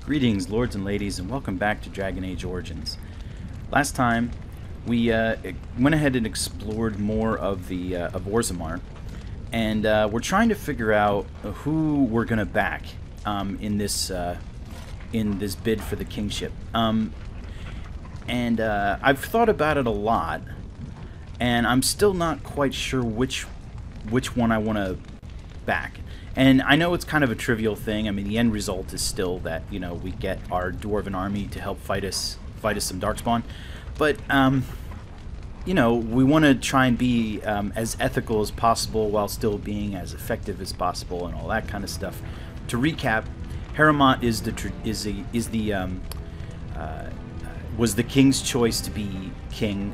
Greetings, lords and ladies, and welcome back to Dragon Age Origins. Last time, we went ahead and explored more of the of Orzammar, and we're trying to figure out who we're gonna back in this bid for the kingship. I've thought about it a lot, and I'm still not quite sure which one I want to back. And I know it's kind of a trivial thing. I mean, the end result is still that, you know, we get our dwarven army to help fight us some darkspawn. But you know, we want to try and be as ethical as possible while still being as effective as possible and all that kind of stuff. To recap, Harrowmont was the king's choice to be king,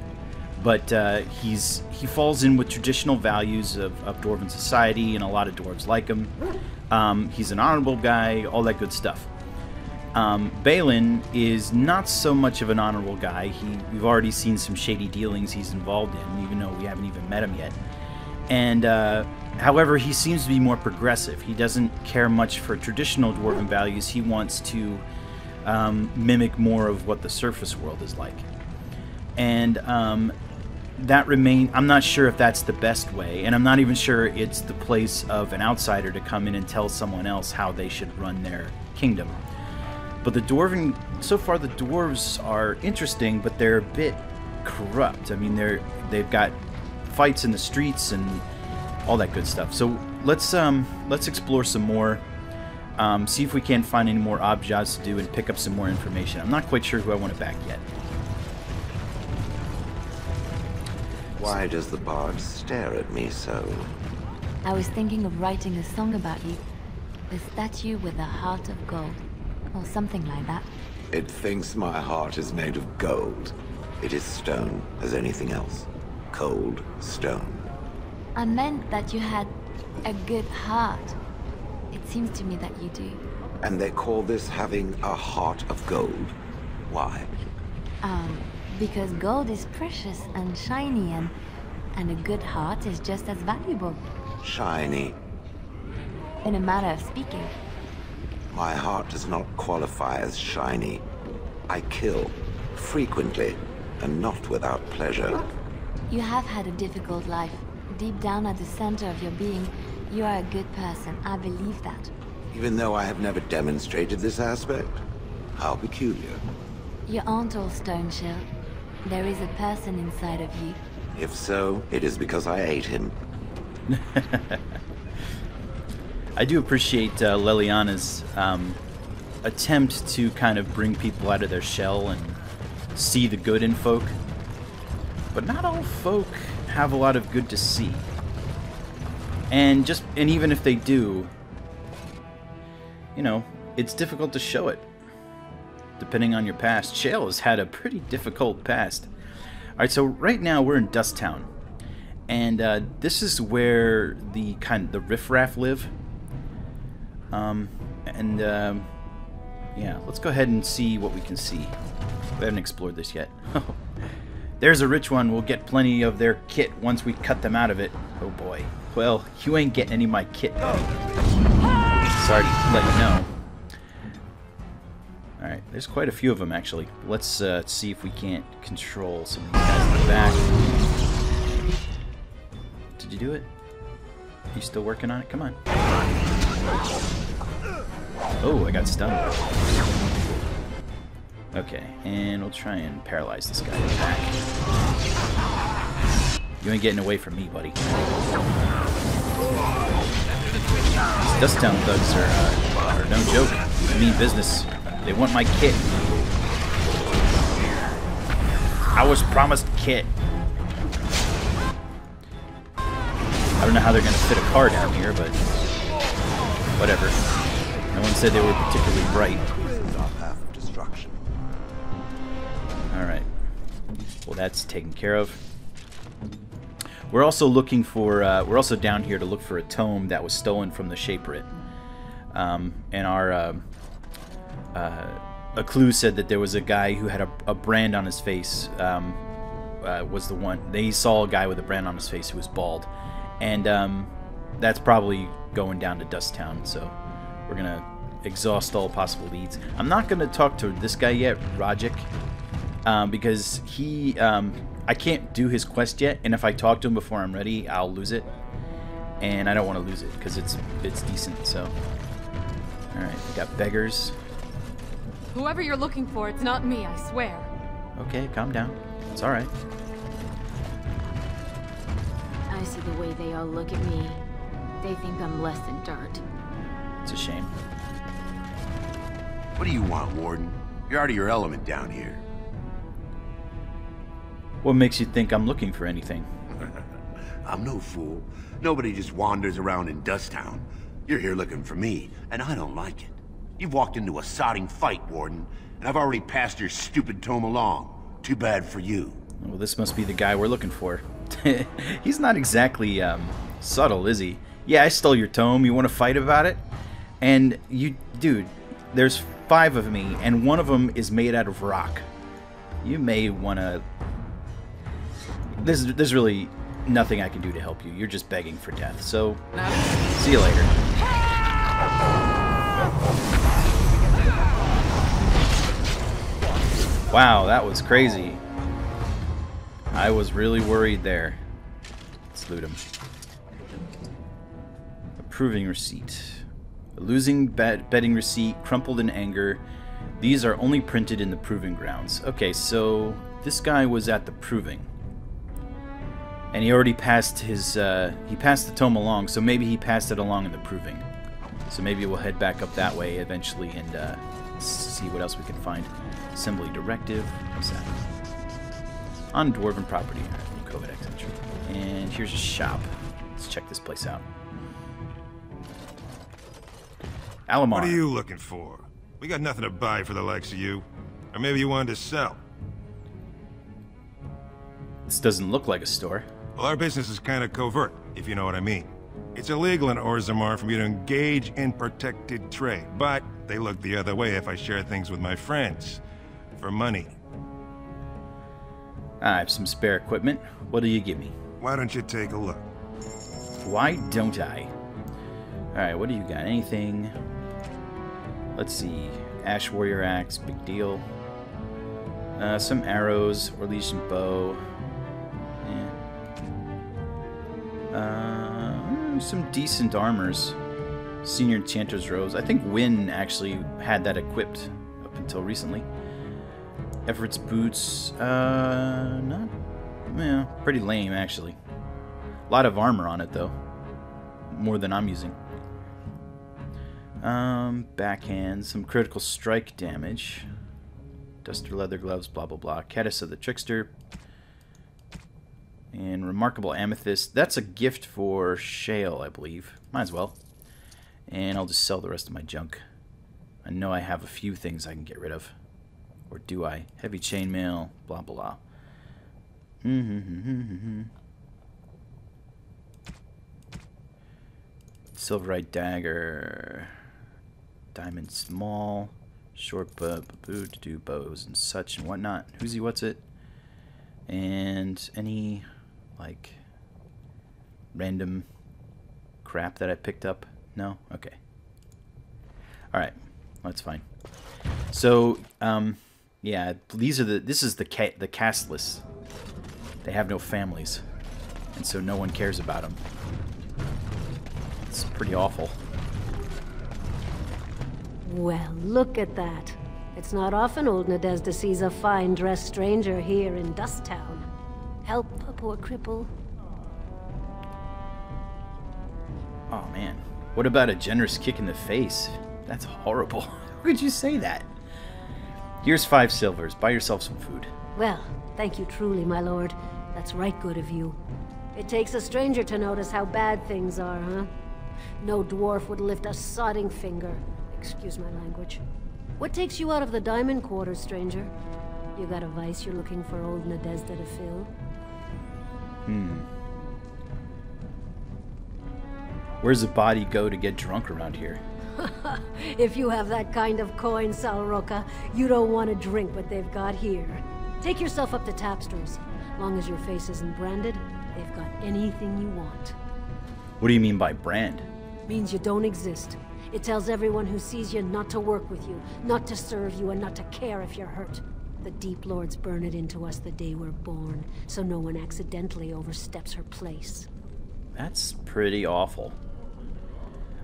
but he falls in with traditional values of dwarven society, and a lot of dwarves like him. He's an honorable guy, all that good stuff. Balin is not so much of an honorable guy. We've already seen some shady dealings he's involved in, even though we haven't even met him yet. And however, he seems to be more progressive. He doesn't care much for traditional dwarven values. He wants to mimic more of what the surface world is like. And I'm not sure if that's the best way, and I'm not even sure it's the place of an outsider to come in and tell someone else how they should run their kingdom. But so far the dwarves are interesting, but they're a bit corrupt. I mean, they've got fights in the streets and all that good stuff. So let's explore some more, see if we can't find any more odd jobs to do and pick up some more information. I'm not quite sure who I want to back yet. Why does the bard stare at me so? I was thinking of writing a song about you. The statue with a heart of gold. Or something like that. It thinks my heart is made of gold. It is stone as anything else. Cold stone. I meant that you had a good heart. It seems to me that you do. And they call this having a heart of gold. Why? Because gold is precious and shiny, and a good heart is just as valuable. Shiny. In a manner of speaking. My heart does not qualify as shiny. I kill, frequently, and not without pleasure. You have had a difficult life. Deep down at the center of your being, you are a good person. I believe that. Even though I have never demonstrated this aspect? How peculiar. You aren't all stone shell. There is a person inside of you. If so, it is because I ate him. I do appreciate Leliana's attempt to kind of bring people out of their shell and see the good in folk. But not all folk have a lot of good to see. And even if they do, you know, it's difficult to show it. Depending on your past. Shale has had a pretty difficult past. Alright, so right now we're in Dust Town. And this is where the riffraff live. Yeah, let's go ahead and see what we can see. We haven't explored this yet. There's a rich one. We'll get plenty of their kit once we cut them out of it. Oh boy. Well, you ain't getting any of my kit, buddy. Sorry to let you know. Alright, there's quite a few of them, actually. Let's see if we can't control some of these guys in the back. Did you do it? Are you still working on it? Come on. Oh, I got stunned. Okay, and we'll try and paralyze this guy in the back. You ain't getting away from me, buddy. These Dust Town thugs are no joke. I mean business. They want my kit. I was promised kit. I don't know how they're going to fit a car down here, but whatever. No one said they were particularly bright. This is our path of destruction. Alright. Well, that's taken care of. We're also looking for, we're also down here to look for a tome that was stolen from the Shaperit. And our, a clue said that there was a guy who had a brand on his face, was the one. They saw a guy with a brand on his face who was bald. And that's probably going down to Dust Town, so we're gonna exhaust all possible leads. I'm not going to talk to this guy yet, Rajic, because he... I can't do his quest yet, and if I talk to him before I'm ready, I'll lose it. And I don't want to lose it, because it's decent, so... Alright, we got beggars. Whoever you're looking for, it's not me, I swear. Okay, calm down. It's alright. I see the way they all look at me. They think I'm less than dirt. It's a shame. What do you want, Warden? You're out of your element down here. What makes you think I'm looking for anything? I'm no fool. Nobody just wanders around in Dusttown. You're here looking for me, and I don't like it. You've walked into a sodding fight, Warden, and I've already passed your stupid tome along. Too bad for you. Well, this must be the guy we're looking for. He's not exactly subtle, is he? Yeah, I stole your tome. You want to fight about it? And you, dude, there's 5 of me, and one of them is made out of rock. You may want to... There's really nothing I can do to help you. You're just begging for death. So, see you later. Wow, that was crazy. I was really worried there. Let's loot him. Approving receipt. A losing betting receipt, crumpled in anger. These are only printed in the proving grounds. Okay, so this guy was at the proving. And he already passed his, he passed the tome along, so maybe he passed it along in the proving. So maybe we'll head back up that way eventually and see what else we can find. Assembly directive, what's that? On dwarven property, Codex entry. And here's a shop. Let's check this place out. Alamar. What are you looking for? We got nothing to buy for the likes of you. Or maybe you wanted to sell. This doesn't look like a store. Well, our business is kind of covert, if you know what I mean. It's illegal in Orzammar for me to engage in protected trade, but they look the other way if I share things with my friends. For money. I have some spare equipment. What do you give me? Why don't you take a look? Why don't I? Alright, what do you got? Anything? Let's see. Ash Warrior Axe, big deal. Some arrows, Orlesian bow. Some decent armors. Senior Enchanter's Rose. I think Wynn actually had that equipped up until recently. Everett's boots. Not... Yeah, pretty lame, actually. A lot of armor on it, though. More than I'm using. Backhand. Some critical strike damage. Duster leather gloves, blah, blah, blah. Caddis of the Trickster. And Remarkable Amethyst. That's a gift for Shale, I believe. Might as well. And I'll just sell the rest of my junk. I know I have a few things I can get rid of. Or do I? Heavy chainmail, blah, blah. Silverite dagger. Diamond small. Short bow to do bows and such and whatnot. Who's he, what's it? And any, like, random crap that I picked up? No? Okay. Alright. That's fine. So, yeah, this is the castless. They have no families. And so no one cares about them. It's pretty awful. Well, look at that. It's not often old Nadezda sees a fine-dressed stranger here in Dusttown. Help a poor cripple. Oh, man. What about a generous kick in the face? That's horrible. How could you say that? Here's 5 silvers. Buy yourself some food. Well, thank you truly, my lord. That's right good of you. It takes a stranger to notice how bad things are, huh? No dwarf would lift a sodding finger. Excuse my language. What takes you out of the diamond quarters, stranger? You got a vice you're looking for old Nadezda to fill? Where's the body go to get drunk around here? If you have that kind of coin, Salroka, you don't want to drink what they've got here. Take yourself up to Tapster's. Long as your face isn't branded, they've got anything you want. What do you mean by brand? Means you don't exist. It tells everyone who sees you not to work with you, not to serve you, and not to care if you're hurt. The Deep Lords burn it into us the day we're born, so no one accidentally oversteps her place. That's pretty awful.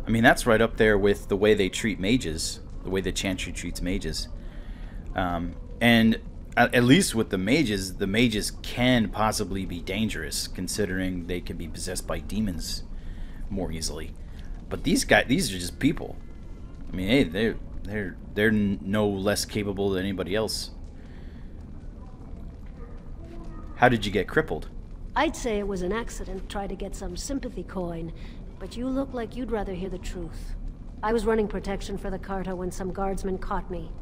I mean, that's right up there with the way they treat mages, the way the Chantry treats mages. And at least with the mages can possibly be dangerous, considering they can be possessed by demons more easily. But these are just people. I mean, hey, they're no less capable than anybody else. How did you get crippled? I'd say it was an accident, try to get some sympathy coin, but you look like you'd rather hear the truth. I was running protection for the Carta when some guardsmen caught me.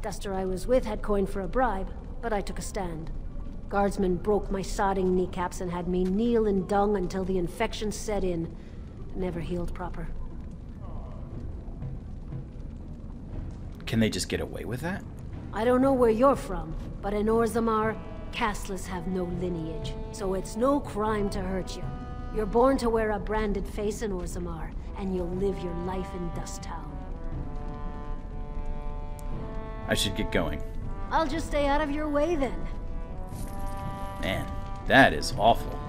Duster I was with had coin for a bribe, but I took a stand. Guardsmen broke my sodding kneecaps and had me kneel in dung until the infection set in. Never healed proper. Can they just get away with that? I don't know where you're from, but in Orzammar, casteless have no lineage, so it's no crime to hurt you. You're born to wear a branded face in Orzammar, and you'll live your life in Dust Town. I should get going. I'll just stay out of your way then. Man, that is awful.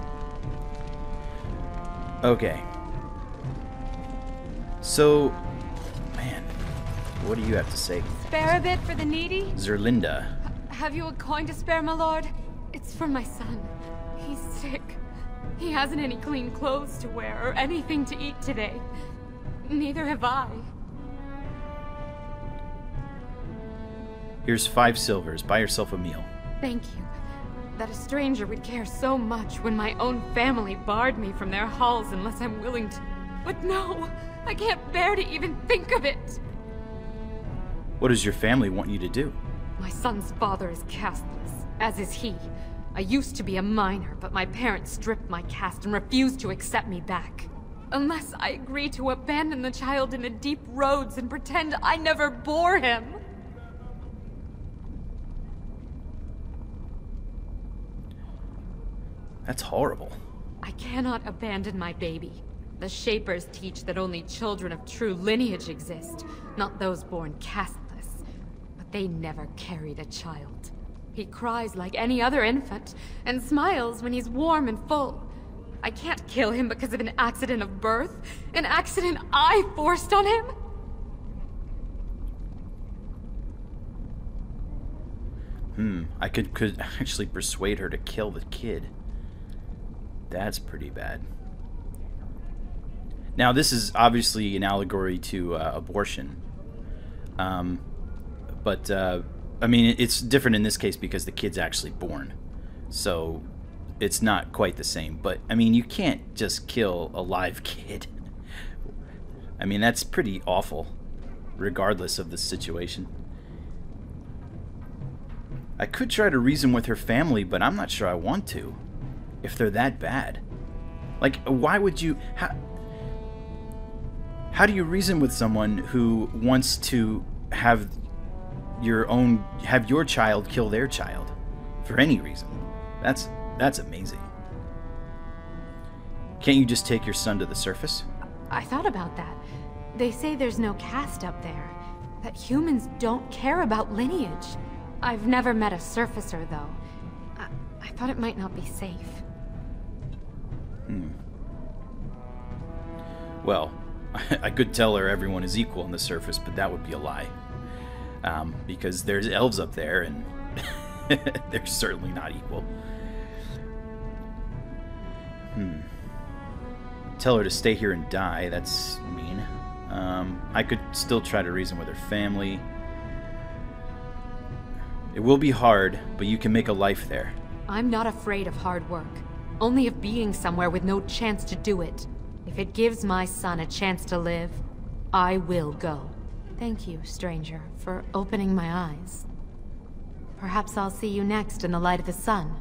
Okay. So, man, what do you have to say? Spare a bit for the needy? Zerlinda. Have you a coin to spare, my lord? It's for my son. He's sick. He hasn't any clean clothes to wear or anything to eat today. Neither have I. Here's 5 silvers. Buy yourself a meal. Thank you. That a stranger would care so much when my own family barred me from their halls unless I'm willing to. But no, I can't bear to even think of it. What does your family want you to do? My son's father is casteless, as is he. I used to be a minor, but my parents stripped my caste and refused to accept me back. Unless I agree to abandon the child in the deep roads and pretend I never bore him. That's horrible. I cannot abandon my baby. The Shapers teach that only children of true lineage exist, not those born casteless. But they never carry the child. He cries like any other infant, and smiles when he's warm and full. I can't kill him because of an accident of birth, an accident I forced on him. I could actually persuade her to kill the kid. That's pretty bad. Now, this is obviously an allegory to abortion. But I mean, it's different in this case because the kid's actually born. So, it's not quite the same. But, I mean, you can't just kill a live kid. I mean, that's pretty awful, regardless of the situation. I could try to reason with her family, but I'm not sure I want to. If they're that bad. Like, why would you... How do you reason with someone who wants to have your child kill their child for any reason? That's amazing. Can't you just take your son to the surface? I thought about that. They say there's no caste up there. That humans don't care about lineage. I've never met a surfacer, though. I thought it might not be safe. Well, I could tell her everyone is equal on the surface, but that would be a lie. Because there's elves up there, and they're certainly not equal. Tell her to stay here and die. That's mean. I could still try to reason with her family. It will be hard, but you can make a life there. I'm not afraid of hard work. Only of being somewhere with no chance to do it. If it gives my son a chance to live, I will go. Thank you, stranger, for opening my eyes. Perhaps I'll see you next in the light of the sun.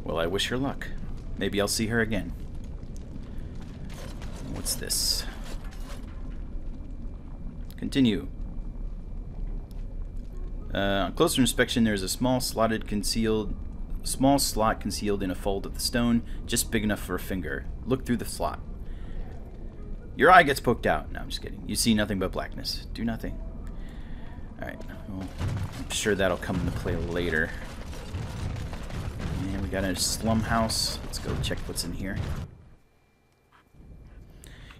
Well, I wish her luck. Maybe I'll see her again. What's this? Continue. On closer inspection, there's a small slot concealed in a fold of the stone, just big enough for a finger. Look through the slot. Your eye gets poked out. No, I'm just kidding. You see nothing but blackness. Do nothing. Alright. Well, I'm sure that'll come into play later. And we got a slum house. Let's go check what's in here.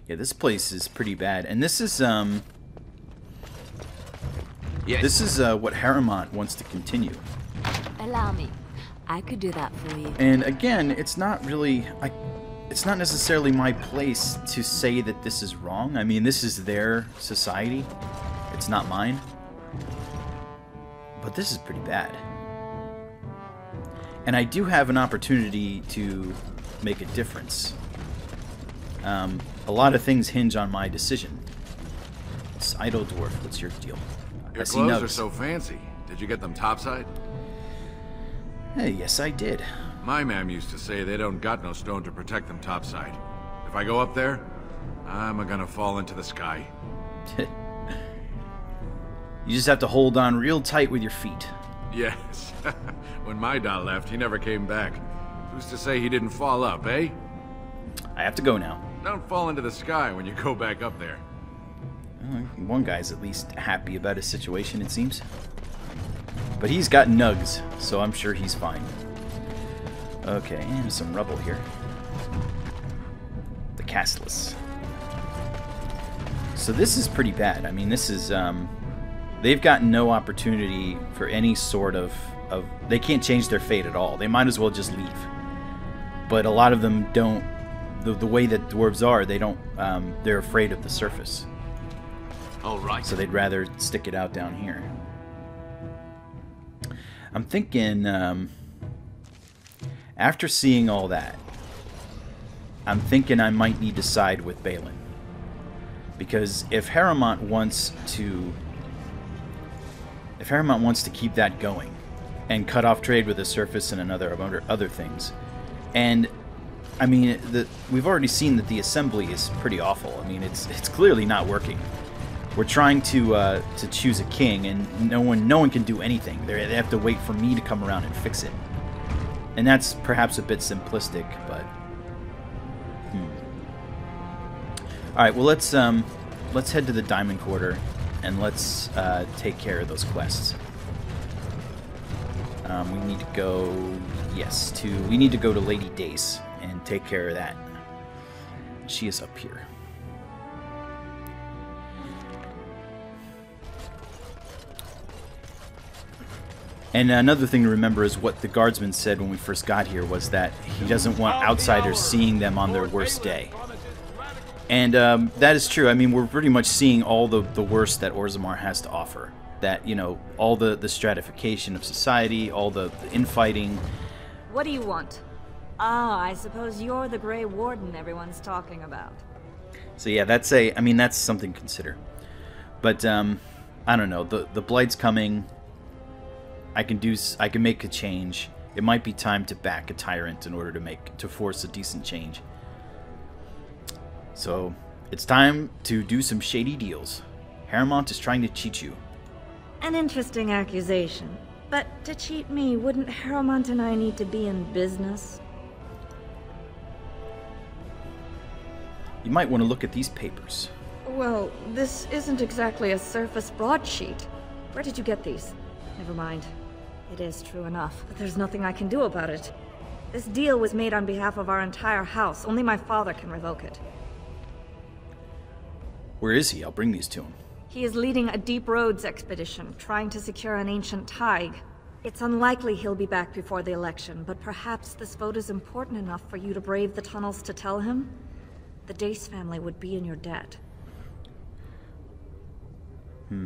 Yeah, this place is pretty bad. And this is, This is what Harrowmont wants to continue. Allow me. I could do that for you. And again, it's not really... it's not necessarily my place to say that this is wrong. I mean, this is their society. It's not mine. But this is pretty bad. And I do have an opportunity to make a difference. A lot of things hinge on my decision. This idle dwarf, what's your deal? Your clothes are so fancy. Did you get them topside? Hey, yes, I did. My ma'am used to say they don't got no stone to protect them topside. If I go up there, I'm gonna fall into the sky. You just have to hold on real tight with your feet. Yes. When my dad left, he never came back. Who's to say he didn't fall up, eh? I have to go now. Don't fall into the sky when you go back up there. One guy's at least happy about his situation, it seems. But he's got nugs, so I'm sure he's fine. Okay, and some rubble here. The castless. So this is pretty bad. I mean, this is, they've got no opportunity for any sort of... They can't change their fate at all. They might as well just leave. But a lot of them don't... The way that dwarves are, they don't... they're afraid of the surface. All right. So they'd rather stick it out down here. I'm thinking, after seeing all that, I'm thinking I might need to side with Balin. Because if Harrowmont wants to... If Harrowmont wants to keep that going, and cut off trade with the surface and other things, and I mean, we've already seen that the assembly is pretty awful. I mean, it's clearly not working. We're trying to choose a king, and no one can do anything. They have to wait for me to come around and fix it, and that's perhaps a bit simplistic, but all right. Well, let's head to the Diamond Quarter, and let's take care of those quests. We need to go, yes, we need to go to Lady Dace and take care of that. She is up here. And another thing to remember is what the guardsman said when we first got here was that he doesn't want outsiders seeing them on their worst day. And that is true. I mean, we're pretty much seeing all the worst that Orzammar has to offer. That, you know, all the stratification of society, all the infighting. What do you want? Ah, I suppose you're the Grey Warden everyone's talking about. So yeah, that's something to consider. But I don't know. The Blight's coming. I can make a change. It might be time to back a tyrant in order to force a decent change. So it's time to do some shady deals. Harrowmont is trying to cheat you. An interesting accusation. But to cheat me, wouldn't Harrowmont and I need to be in business? You might want to look at these papers. Well, this isn't exactly a surface broadsheet. Where did you get these? Never mind. It is true enough, but there's nothing I can do about it. This deal was made on behalf of our entire house. Only my father can revoke it. Where is he? I'll bring these to him. He is leading a deep roads expedition, trying to secure an ancient Thaig. It's unlikely he'll be back before the election, but perhaps this vote is important enough for you to brave the tunnels to tell him? The Dace family would be in your debt.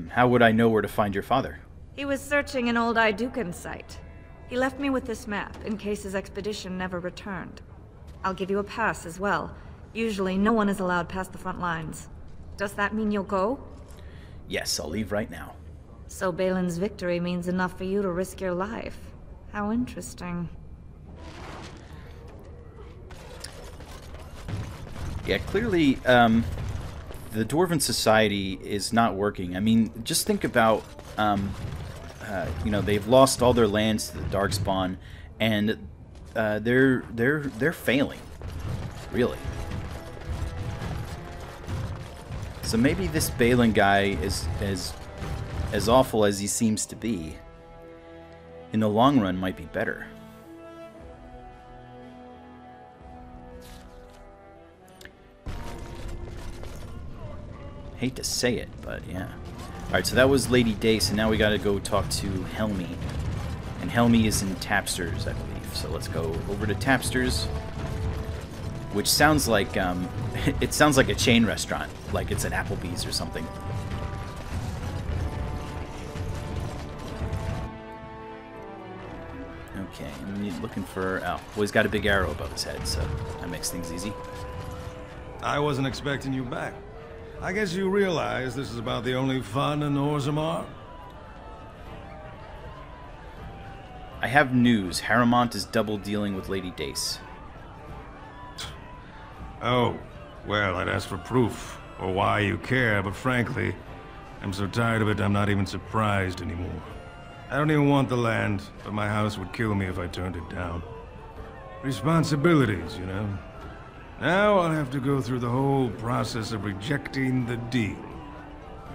How would I know where to find your father? He was searching an old Aeducan site. He left me with this map, in case his expedition never returned. I'll give you a pass as well. Usually, no one is allowed past the front lines. Does that mean you'll go? Yes, I'll leave right now. So Balin's victory means enough for you to risk your life. How interesting. Yeah, clearly, the Dwarven society is not working. I mean, just think about, you know, they've lost all their lands to the Darkspawn, and they're failing, really. So maybe this Balin guy is as awful as he seems to be. In the long run, might be better. Hate to say it, but yeah. Alright, so that was Lady Dace, and now we gotta go talk to Helmy. And Helmy is in Tapsters, I believe. So let's go over to Tapsters, which sounds like, it sounds like a chain restaurant, like it's an Applebee's or something. Okay, I'm looking for, oh, well, he's got a big arrow above his head, so that makes things easy. I wasn't expecting you back. I guess you realize this is about the only fun in Orzammar? I have news. Harrowmont is double dealing with Lady Dace. Oh, well, I'd ask for proof, or why you care, but frankly, I'm so tired of it I'm not even surprised anymore. I don't even want the land, but my house would kill me if I turned it down. Responsibilities, you know? Now I'll have to go through the whole process of rejecting the deal.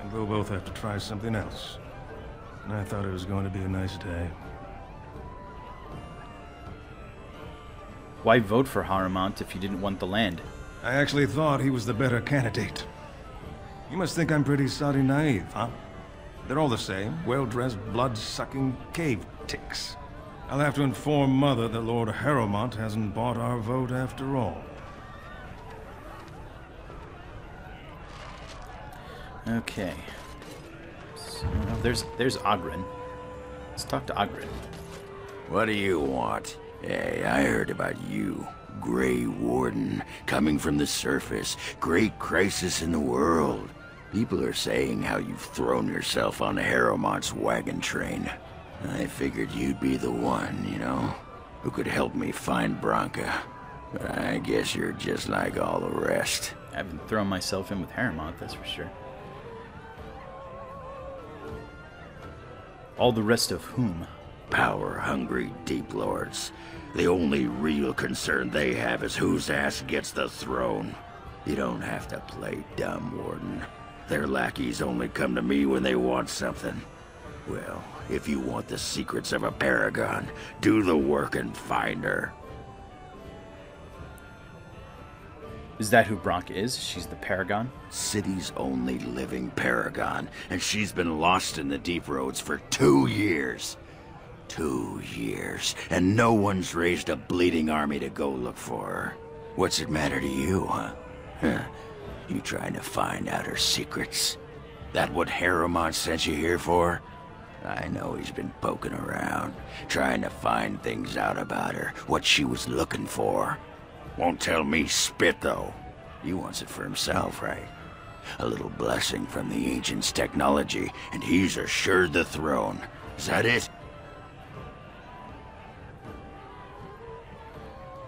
And we'll both have to try something else. And I thought it was going to be a nice day. Why vote for Harrowmont if you didn't want the land? I actually thought he was the better candidate. You must think I'm pretty soddy naive, huh? They're all the same, well-dressed, blood-sucking cave ticks. I'll have to inform Mother that Lord Harrowmont hasn't bought our vote after all. Okay. So, there's Ogren. Let's talk to Ogren. What do you want? Hey, I heard about you. Grey Warden, coming from the surface. Great crisis in the world. People are saying how you've thrown yourself on Harrowmont's wagon train. I figured you'd be the one, you know, who could help me find Branka. But I guess you're just like all the rest. I haven't thrown myself in with Harrowmont, that's for sure. All the rest of whom? Power-hungry Deep Lords. The only real concern they have is whose ass gets the throne. You don't have to play dumb, Warden. Their lackeys only come to me when they want something. Well, if you want the secrets of a paragon, do the work and find her. Is that who Branka is? She's the paragon? City's only living paragon, and she's been lost in the deep roads for 2 years. 2 years, and no one's raised a bleeding army to go look for her. What's it matter to you, huh? You trying to find out her secrets? That what Harrowmont sent you here for? I know he's been poking around, trying to find things out about her, what she was looking for. Won't tell me spit, though. He wants it for himself, right? A little blessing from the Ancients' technology, and he's assured the throne. Is that it?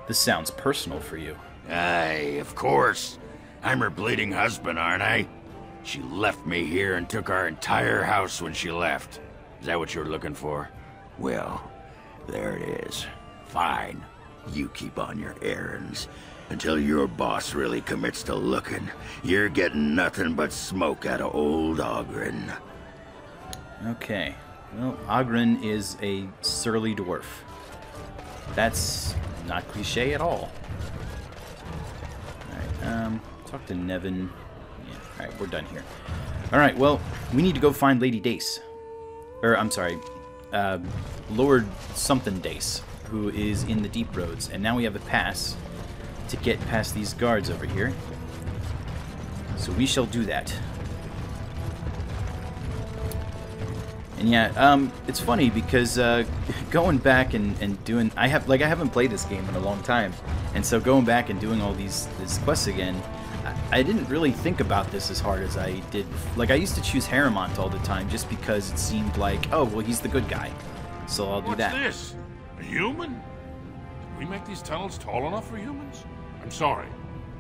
This sounds personal for you. Aye, of course. I'm her bleeding husband, aren't I? She left me here and took our entire house when she left. Is that what you're looking for? Well, there it is. Fine. You keep on your errands. Until your boss really commits to looking, you're getting nothing but smoke out of old Ogren. Okay. Well, Ogren is a surly dwarf. That's not cliche at all. Alright, talk to Nevin. Yeah, alright, we're done here. Alright, well, we need to go find Lady Dace. Or, I'm sorry, Lord something Dace, who is in the deep roads. And now we have a pass to get past these guards over here. So we shall do that. And yeah, it's funny because going back and doing, I haven't played this game in a long time, and so going back and doing all these quests again, I didn't really think about this as hard as I did. Like, I used to choose Harrowmont all the time just because it seemed like, oh well, he's the good guy, so I'll do that. What's this? A human? Did we make these tunnels tall enough for humans? I'm sorry,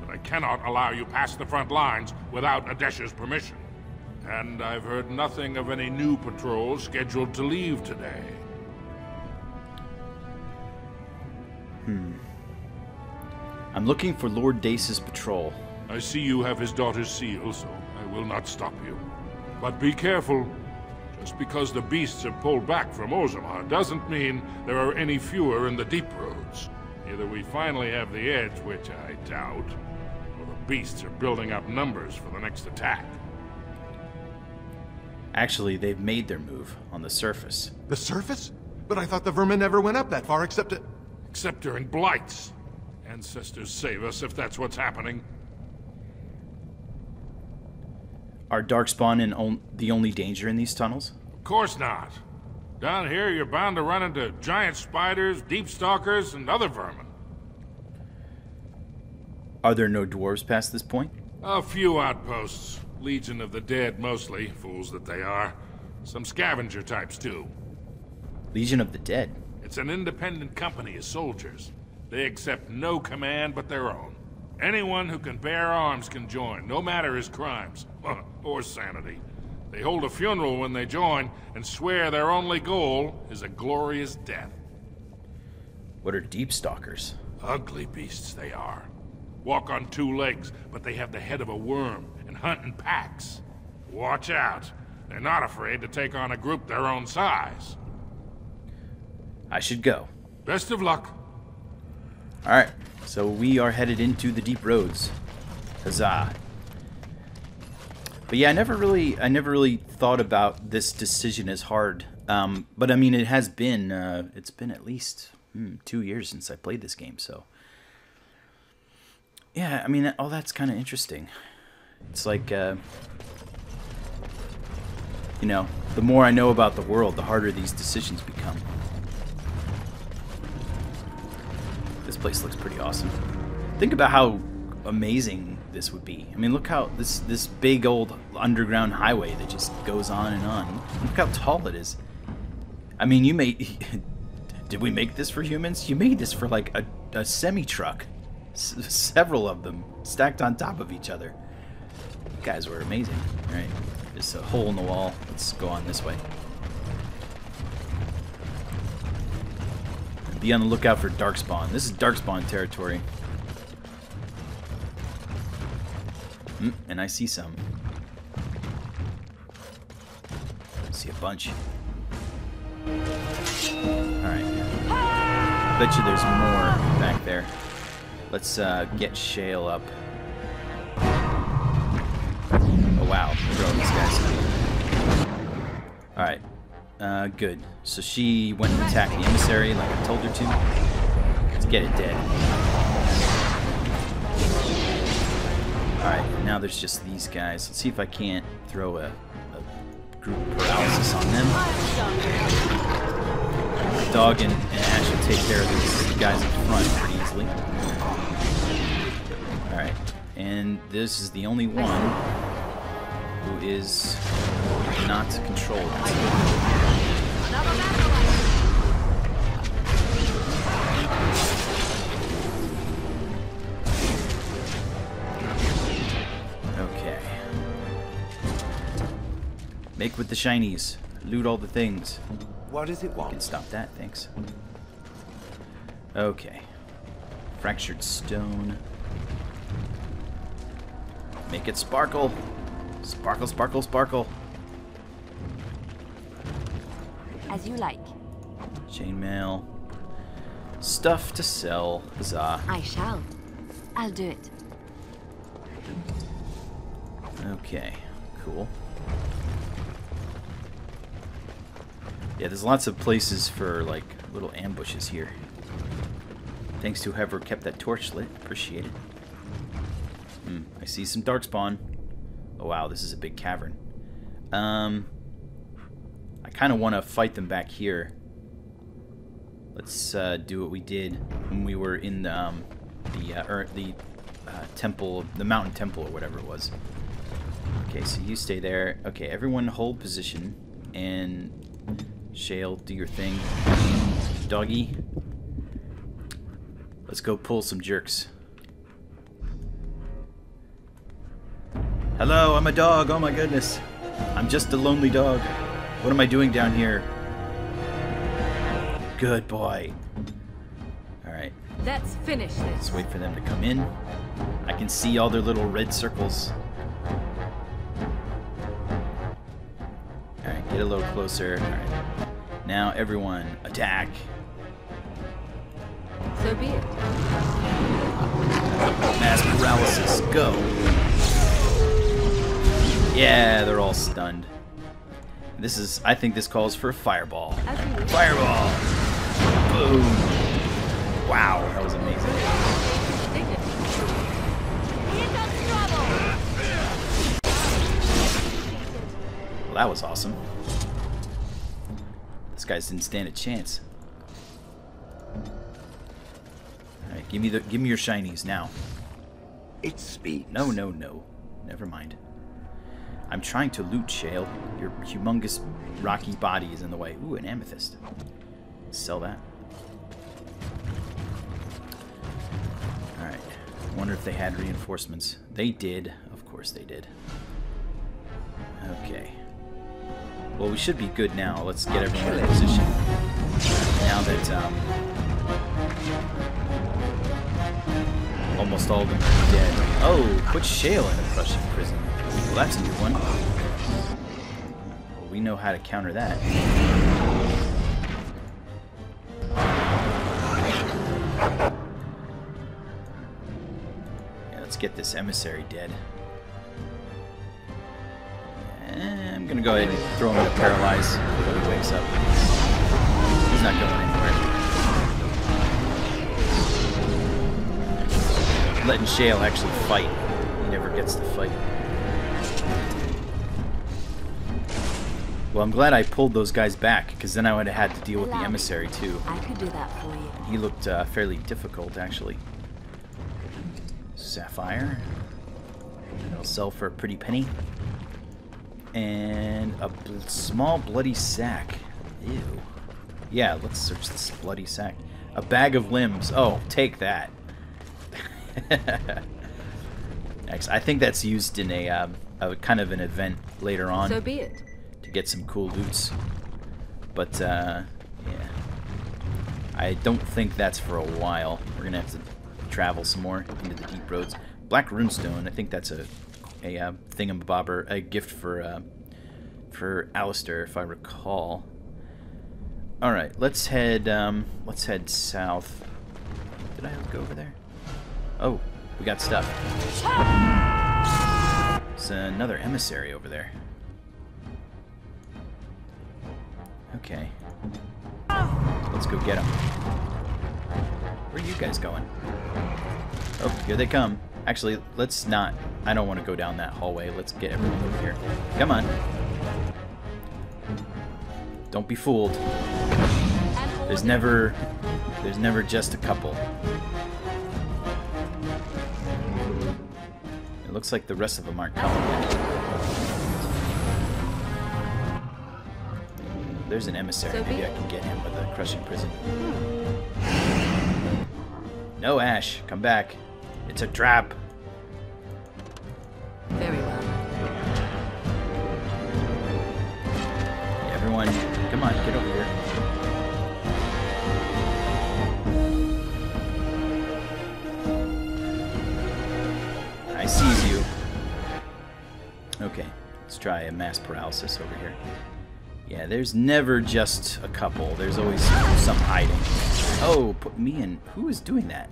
but I cannot allow you past the front lines without Adesha's permission. And I've heard nothing of any new patrols scheduled to leave today. I'm looking for Lord Dace's patrol. I see you have his daughter's seal, so I will not stop you. But be careful. Just because the beasts have pulled back from Orzammar doesn't mean there are any fewer in the deep roads. Either we finally have the edge, which I doubt, or the beasts are building up numbers for the next attack. Actually, they've made their move on the surface. The surface? But I thought the vermin never went up that far except during blights. Ancestors save us if that's what's happening. Are darkspawn the only danger in these tunnels? Of course not. Down here, you're bound to run into giant spiders, deep stalkers, and other vermin. Are there no dwarves past this point? A few outposts. Legion of the Dead, mostly. Fools that they are. Some scavenger types, too. Legion of the Dead? It's an independent company of soldiers. They accept no command but their own. Anyone who can bear arms can join, no matter his crimes. Or sanity. They hold a funeral when they join, and swear their only goal is a glorious death. What are deep stalkers? Ugly beasts they are. Walk on two legs, but they have the head of a worm, and hunt in packs. Watch out. They're not afraid to take on a group their own size. I should go. Best of luck. Alright, so we are headed into the deep roads. Huzzah. But yeah, I never really thought about this decision as hard. But I mean, it has been, it's been at least 2 years since I played this game, so. Yeah, I mean, oh, that's kind of interesting. It's like, you know, the more I know about the world, the harder these decisions become. This place looks pretty awesome. Think about how amazing this would be. I mean, look how this big old underground highway that just goes on and on. Look how tall it is. I mean, you made... Did we make this for humans? You made this for like a semi-truck. Several of them stacked on top of each other. You guys were amazing. All right, there's a hole in the wall. Let's go on this way. Be on the lookout for darkspawn. This is darkspawn territory. And I see some. I see a bunch. Alright. Bet you there's more back there. Let's get Shale up. Oh wow, throw these guys. Alright. Good. So she went and attacked the emissary like I told her to. Let's get it dead. Alright, now there's just these guys. Let's see if I can't throw a group paralysis on them. The dog and Ash will take care of these guys in front pretty easily. Alright, and this is the only one who is not controlled. Okay. Make with the shinies. Loot all the things. What does it You want? can stop that, thanks. Okay. Fractured stone. Make it sparkle. Sparkle, sparkle, sparkle. As you like. Chainmail. Stuff to sell. Huzzah. I shall. I'll do it. Okay. Cool. Yeah, there's lots of places for, like, little ambushes here. Thanks to whoever kept that torch lit. Appreciate it. I see some darkspawn. Oh, wow, this is a big cavern. I kind of want to fight them back here. Let's do what we did when we were in the temple, the mountain temple or whatever it was. Okay, so you stay there. Okay, everyone hold position. And Shale, do your thing. Doggy. Let's go pull some jerks. Hello, I'm a dog. Oh my goodness. I'm just a lonely dog. What am I doing down here? Good boy. Alright. Let's finish this. Let's wait for them to come in. I can see all their little red circles. Get a little closer. Alright. Now, everyone, attack. So be it. Mass paralysis, go. Yeah, they're all stunned. This is, I think this calls for a fireball. Fireball! Boom! Wow, that was amazing. Well, that was awesome. These guys didn't stand a chance. Alright, give me your shinies now. It speaks. No. Never mind. I'm trying to loot, Shale. Your humongous rocky body is in the way. Ooh, an amethyst. Sell that. Alright. I wonder if they had reinforcements. They did. Of course they did. Okay. Well, we should be good now. Let's get everyone in position. Now that, almost all of them are dead. Oh, put Shale in a crushing prison. Well, that's a new one. Well, we know how to counter that. Yeah, let's get this emissary dead. I'm gonna go ahead and throw him in a paralyze when he wakes up. He's not going anywhere. Letting Shale actually fight. He never gets to fight. Well, I'm glad I pulled those guys back, because then I would have had to deal with the emissary too. I could do that for you. And he looked fairly difficult, actually. Sapphire. It'll sell for a pretty penny. And a small bloody sack. Ew. Yeah, let's search this bloody sack. A bag of limbs. Oh, take that. Next, I think that's used in a kind of an event later on. So be it. To get some cool loots. But, yeah. I don't think that's for a while. We're gonna have to travel some more into the deep roads. Black runestone, I think that's a thingamabobber, a gift for Alistair, if I recall. All right, let's head south. Did I go over there? Oh, we got stuff. There's another emissary over there. Okay, let's go get him. Where are you guys going? Oh, here they come. Actually, let's not. I don't want to go down that hallway. Let's get everyone over here. Come on. Don't be fooled. There's never just a couple. It looks like the rest of them aren't coming yet. There's an emissary. Maybe I can get him with a crushing prison. No, Ash. Come back. It's a trap. Very well. Yeah, everyone, come on, get over here. I seize you. Okay, let's try a mass paralysis over here. Yeah, there's never just a couple. There's always some hiding. Oh, put me in. Who is doing that?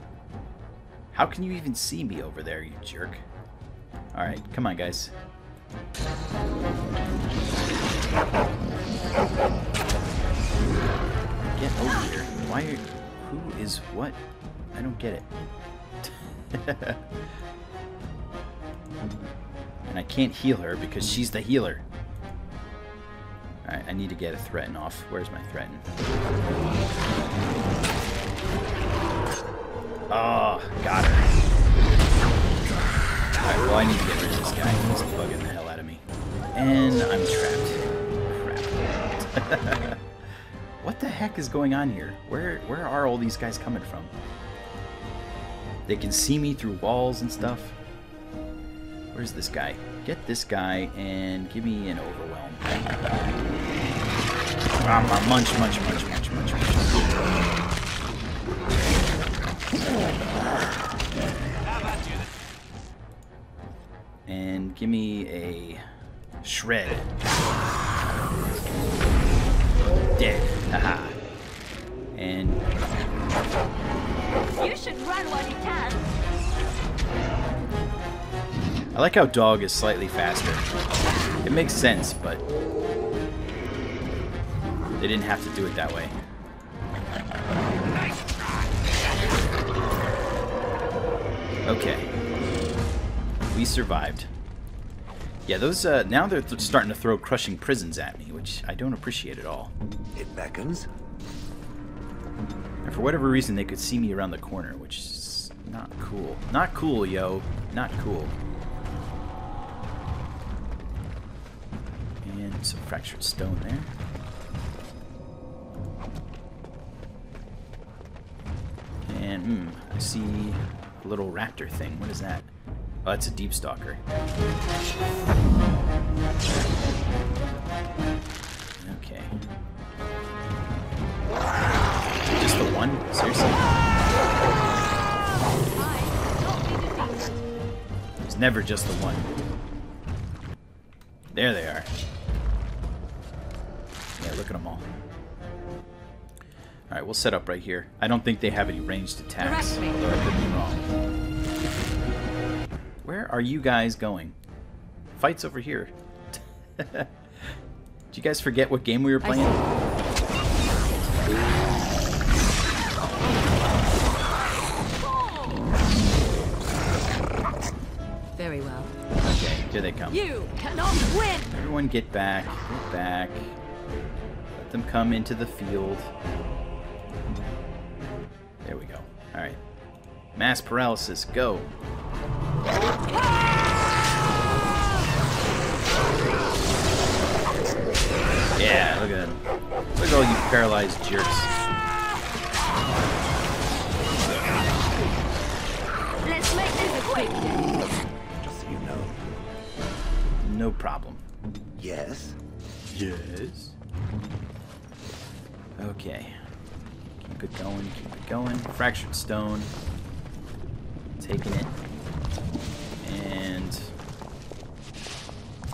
How can you even see me over there, you jerk? Alright, come on, guys. Get over here. Why are... Who is what? I don't get it. And I can't heal her because she's the healer. Alright, I need to get a threaten off. Where's my threaten? Oh, got her. Alright, well I need to get rid of this guy. He's bugging the hell out of me. And I'm trapped. Crap. What the heck is going on here? Where are all these guys coming from? They can see me through walls and stuff. Where's this guy? Get this guy and give me an overwhelm. Munch, munch, munch, munch, munch, munch. And give me a shred. Dead. Haha. And You should run while you can. I like how dog is slightly faster. It makes sense, but they didn't have to do it that way. Okay. We survived. Yeah, those, now they're starting to throw crushing prisons at me, which I don't appreciate at all. It beckons. And for whatever reason, they could see me around the corner, which is not cool. Not cool, yo. Not cool. And some fractured stone there. And, I see a little raptor thing. What is that? Oh, it's a deep stalker. Okay. Just the one? Seriously? It's never just the one. There they are. Yeah, look at them all. Alright, we'll set up right here. I don't think they have any ranged attacks, although I could be wrong. Where are you guys going? Fight's over here. Did you guys forget what game we were playing? Very well. Okay, here they come. You cannot win! Everyone get back. Get back. Let them come into the field. There we go. Alright. Mass paralysis, go. Yeah, look at them. Look at all you paralyzed jerks. Let's make this quick. Just so you know. No problem. Yes? Yes. Okay. Keep it going, keep it going. Fractured stone. Taking it. And...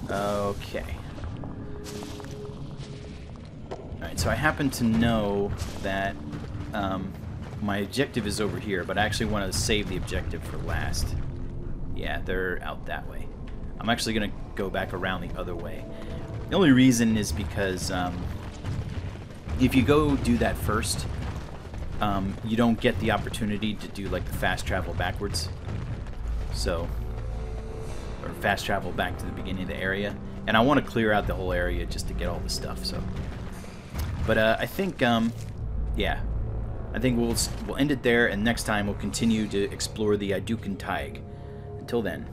okay. Alright, so I happen to know that my objective is over here, but I actually want to save the objective for last. Yeah, they're out that way. I'm actually going to go back around the other way. The only reason is because if you go do that first, you don't get the opportunity to do like the fast travel backwards. So, or fast travel back to the beginning of the area. And I want to clear out the whole area just to get all the stuff, so. But I think, yeah. I think we'll end it there, and next time we'll continue to explore the Aeducan Thaig. Until then.